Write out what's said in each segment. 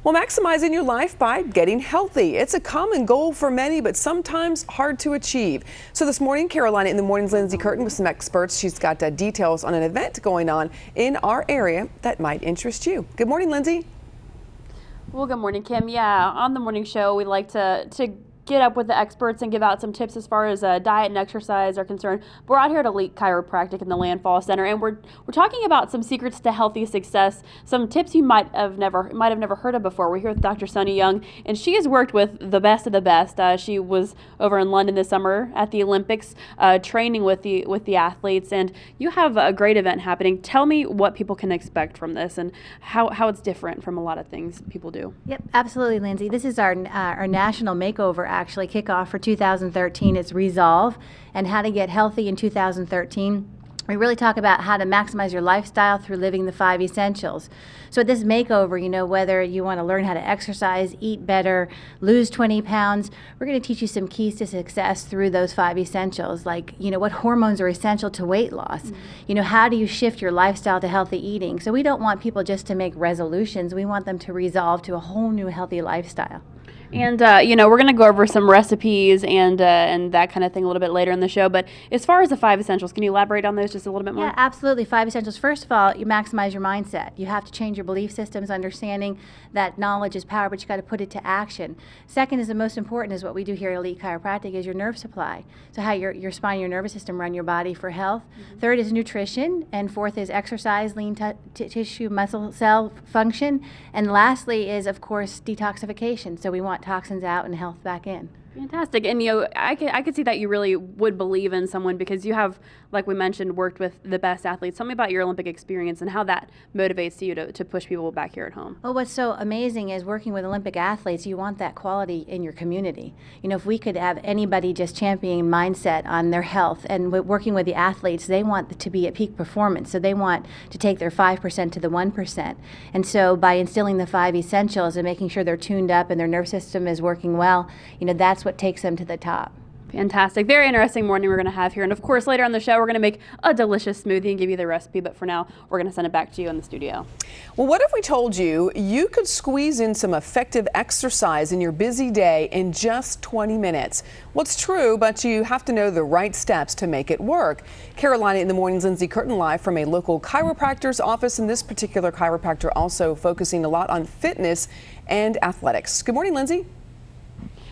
Well, maximizing your life by getting healthy. It's a common goal for many, but sometimes hard to achieve. So this morning, Carolina in the Morning's Lindsay Curtin with some experts. She's got details on an event going on in our area that might interest you. Good morning, Lindsay. Well, good morning, Kim. Yeah, on the morning show, we like to get up with the experts and give out some tips as far as diet and exercise are concerned. We're out here at Elite Chiropractic in the Landfall Center, and we're talking about some secrets to healthy success, some tips you might have never heard of before. We're here with Dr. Sonya Young, and she has worked with the best of the best. She was over in London this summer at the Olympics, training with the athletes, and you have a great event happening. Tell me what people can expect from this and how it's different from a lot of things people do. Yep, absolutely, Lindsay. This is our national makeover kickoff for 2013. It's Resolve and how to get healthy in 2013. We really talk about how to maximize your lifestyle through living the 5 essentials. So at this makeover, whether you want to learn how to exercise, eat better, lose 20 pounds, we're going to teach you some keys to success through those 5 essentials, like, what hormones are essential to weight loss. How do you shift your lifestyle to healthy eating? So we don't want people just to make resolutions. We want them to resolve to a whole new healthy lifestyle. And, we're going to go over some recipes and that kind of thing a little bit later in the show. But as far as the 5 essentials, can you elaborate on those just a little bit more? Yeah, absolutely. 5 essentials. First of all, you maximize your mindset. You have to change your belief systems, understanding that knowledge is power, but you got to put it to action. Second is the most important, is what we do here at Elite Chiropractic, is your nerve supply. So how your spine, your nervous system run your body for health. Third is nutrition. And fourth is exercise, lean tissue, muscle cell function. And lastly is, of course, detoxification. So we want toxins out and health back in. Fantastic. And, I could see that you really would believe in someone because you have, like we mentioned, worked with the best athletes. Tell me about your Olympic experience and how that motivates you to push people back here at home. Well, what's so amazing is working with Olympic athletes, you want that quality in your community. If we could have anybody just championing mindset on their health, and working with the athletes, they want to be at peak performance. So they want to take their 5% to the 1%. And so by instilling the 5 essentials and making sure they're tuned up and their nerve system is working well, that's what takes them to the top. Fantastic. Very interesting morning we're going to have here. And of course, later on the show, we're going to make a delicious smoothie and give you the recipe. But for now, we're going to send it back to you in the studio. Well, what if we told you you could squeeze in some effective exercise in your busy day in just 20 minutes? Well, it's true, but you have to know the right steps to make it work. Carolina in the Morning's Lindsay Curtin live from a local chiropractor's office, and this particular chiropractor also focusing a lot on fitness and athletics. Good morning, Lindsay.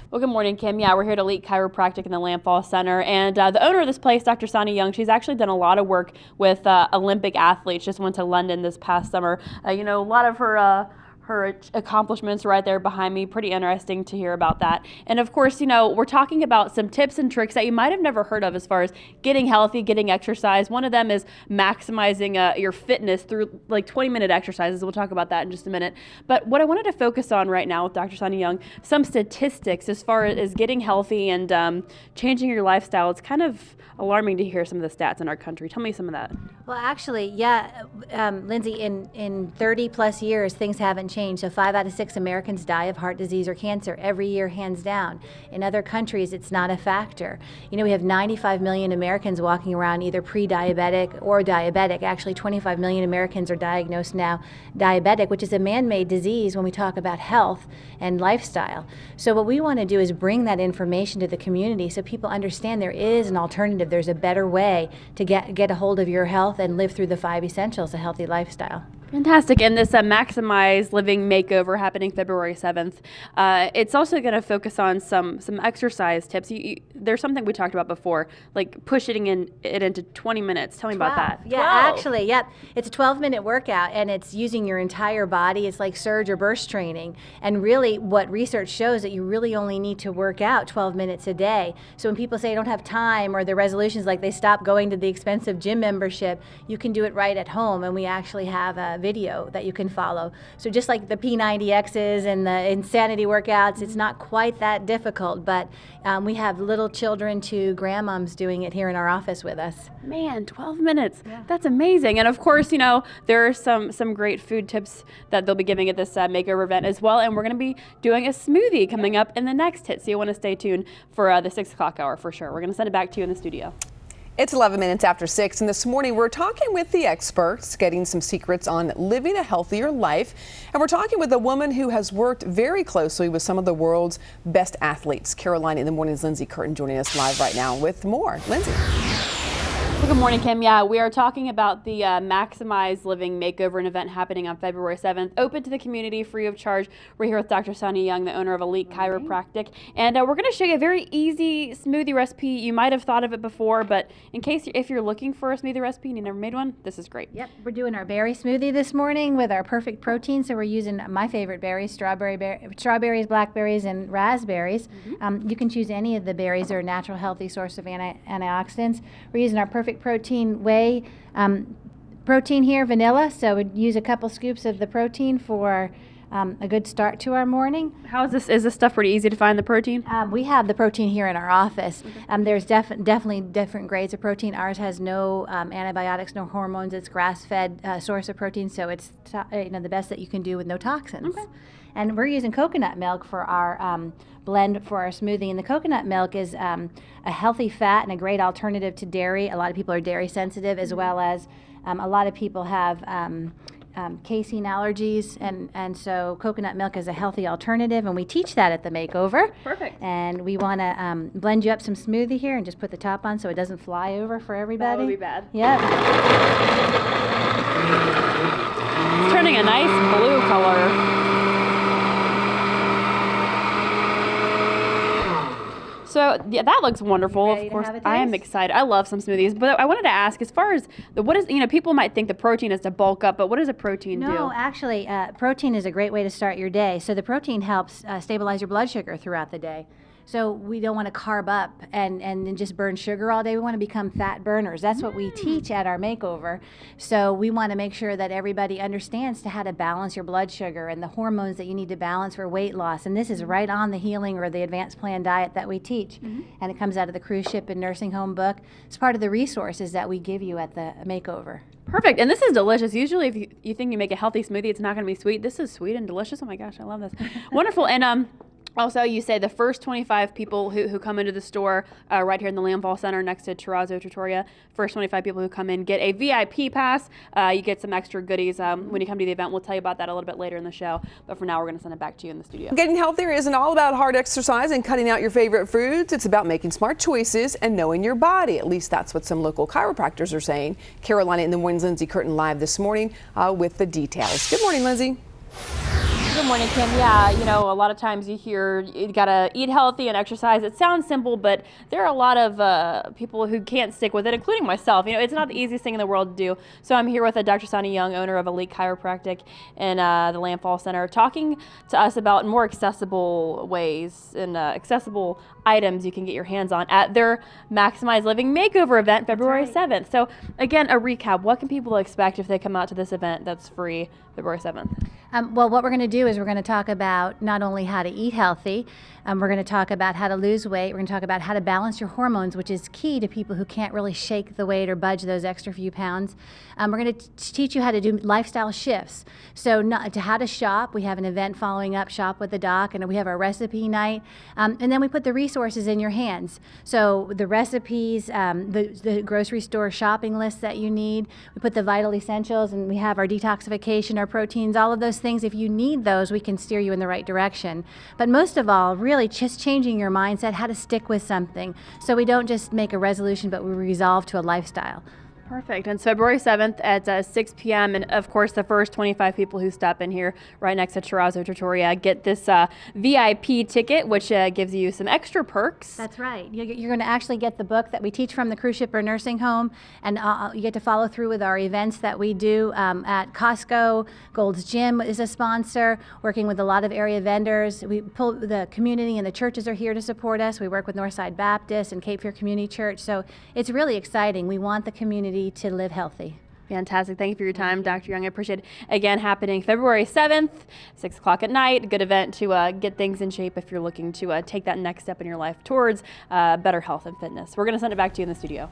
Well, good morning, Kim. Yeah, we're here at Elite Chiropractic in the Landfall Center, and the owner of this place, Dr. Sonya Young, she's actually done a lot of work with Olympic athletes. Just went to London this past summer. A lot of her accomplishments right there behind me. Pretty interesting to hear about that. And of course, we're talking about some tips and tricks that you might have never heard of as far as getting healthy, getting exercise. One of them is maximizing your fitness through like 20-minute exercises. We'll talk about that in just a minute. But what I wanted to focus on right now with Dr. Sonya Young, some statistics as far as getting healthy and changing your lifestyle. It's kind of alarming to hear some of the stats in our country. Tell me some of that. Well, actually, yeah, Lindsay, in 30 plus years, things haven't changed. So 5 out of 6 Americans die of heart disease or cancer every year, hands down. In other countries, it's not a factor. We have 95 million Americans walking around either pre-diabetic or diabetic. Actually, 25 million Americans are diagnosed now diabetic, which is a man-made disease when we talk about health and lifestyle. So what we want to do is bring that information to the community so people understand there is an alternative. There's a better way to get a hold of your health and live through the 5 essentials, a healthy lifestyle. Fantastic. And this Maximize Living Makeover happening February 7th. It's also going to focus on some exercise tips. There's something we talked about before, like pushing it into 20 minutes. Tell me about that. Yeah, 12. Actually, yep. It's a 12-minute workout, and it's using your entire body. It's like surge or burst training. And really, what research shows that you really only need to work out 12 minutes a day. So when people say they don't have time or their resolutions, like they stop going to the expensive gym membership, you can do it right at home. And we actually have a video that you can follow. So just like the P90Xs and the insanity workouts, it's not quite that difficult, but we have little children to grandmoms doing it here in our office with us. Man, 12 minutes. Yeah. That's amazing. And of course, there are some great food tips that they'll be giving at this makeover event as well. And we're going to be doing a smoothie coming up in the next hit. So you want to stay tuned for the 6 o'clock hour for sure. We're going to send it back to you in the studio. It's 11 minutes after 6, and this morning we're talking with the experts, getting some secrets on living a healthier life. And we're talking with a woman who has worked very closely with some of the world's best athletes. Carolina in the Morning's Lindsay Curtin joining us live right now with more. Lindsay. Well, good morning, Kim. Yeah, we are talking about the Maximize Living Makeover, an event happening on February 7th, open to the community, free of charge. We're here with Dr. Sonya Young, the owner of Elite Chiropractic, and we're going to show you a very easy smoothie recipe. You might have thought of it before, but in case if you're looking for a smoothie recipe and you never made one, this is great. Yep, we're doing our berry smoothie this morning with our perfect protein. So we're using my favorite berries, strawberries, blackberries, and raspberries. You can choose any of the berries. They're a natural, healthy source of antioxidants. We're using our perfect protein whey protein here, vanilla. So we'd use a couple scoops of the protein for a good start to our morning. How is this? Is this stuff pretty easy to find, the protein? We have the protein here in our office. There's definitely different grades of protein. Ours has no antibiotics, no hormones. It's grass-fed source of protein, so it's the best that you can do with no toxins. Okay. And we're using coconut milk for our blend for our smoothie. And the coconut milk is a healthy fat and a great alternative to dairy. A lot of people are dairy sensitive, as well as a lot of people have casein allergies, and so coconut milk is a healthy alternative, and we teach that at the Makeover. Perfect. And we want to blend you up some smoothie here and just put the top on so it doesn't fly over for everybody. That would be bad. Yep. It's turning a nice blue color. So yeah, that looks wonderful. Of course, I am excited. I love some smoothies, but I wanted to ask, as far as people might think the protein is to bulk up, but what does a protein do? No, actually, protein is a great way to start your day. So the protein helps stabilize your blood sugar throughout the day. So we don't want to carb up and just burn sugar all day. We want to become fat burners. That's what we teach at our Makeover. So we want to make sure that everybody understands how to balance your blood sugar and the hormones that you need to balance for weight loss. And this is right on the healing or the advanced plan diet that we teach. And it comes out of the cruise ship and nursing home book. It's part of the resources that we give you at the Makeover. Perfect. And this is delicious. Usually if you think you make a healthy smoothie, it's not going to be sweet. This is sweet and delicious. Oh my gosh, I love this. Wonderful. And also, you say the first 25 people who come into the store right here in the Landfall Center next to Terrazzo Trattoria, first 25 people who come in get a VIP pass. You get some extra goodies when you come to the event. We'll tell you about that a little bit later in the show. But for now, we're going to send it back to you in the studio. Getting healthier isn't all about hard exercise and cutting out your favorite foods. It's about making smart choices and knowing your body. At least that's what some local chiropractors are saying. Carolina in the Morning's Lindsay Curtin live this morning with the details. Good morning, Lindsay. Good morning, Kim. Yeah, a lot of times you hear you gotta eat healthy and exercise. It sounds simple, but there are a lot of people who can't stick with it, including myself. It's not the easiest thing in the world to do. So I'm here with Dr. Sonya Young, owner of Elite Chiropractic in the Landfall Center, talking to us about more accessible ways and accessible items you can get your hands on at their Maximize Living Makeover event, February 7th. So again, a recap. What can people expect if they come out to this event that's free February 7th? Well, what we're going to do is we're going to talk about not only how to eat healthy, we're going to talk about how to lose weight, we're going to talk about how to balance your hormones, which is key to people who can't really shake the weight or budge those extra few pounds. We're going to teach you how to do lifestyle shifts. So to how to shop. We have an event following up, Shop with the Doc, and we have our recipe night. And then we put the resources in your hands. So the recipes, the grocery store shopping list that you need. We put the vital essentials, and we have our detoxification, our proteins, all of those things. If you need those, we can steer you in the right direction. But most of all, really just changing your mindset, how to stick with something. So we don't just make a resolution, but we resolve to a lifestyle. Perfect. And it's February 7th at 6 p.m. And of course, the first 25 people who step in here right next to Terrazzo Trattoria get this VIP ticket, which gives you some extra perks. That's right. You're going to actually get the book that we teach from the cruise ship or nursing home, and you get to follow through with our events that we do at Costco. Gold's Gym is a sponsor, working with a lot of area vendors. We pull the community, and the churches are here to support us. We work with Northside Baptist and Cape Fear Community Church. So it's really exciting. We want the community to live healthy. Fantastic. Thank you for your time, Dr. Young. I appreciate it. Again, happening February 7th, 6 o'clock at night. Good event to get things in shape if you're looking to take that next step in your life towards better health and fitness. We're going to send it back to you in the studio.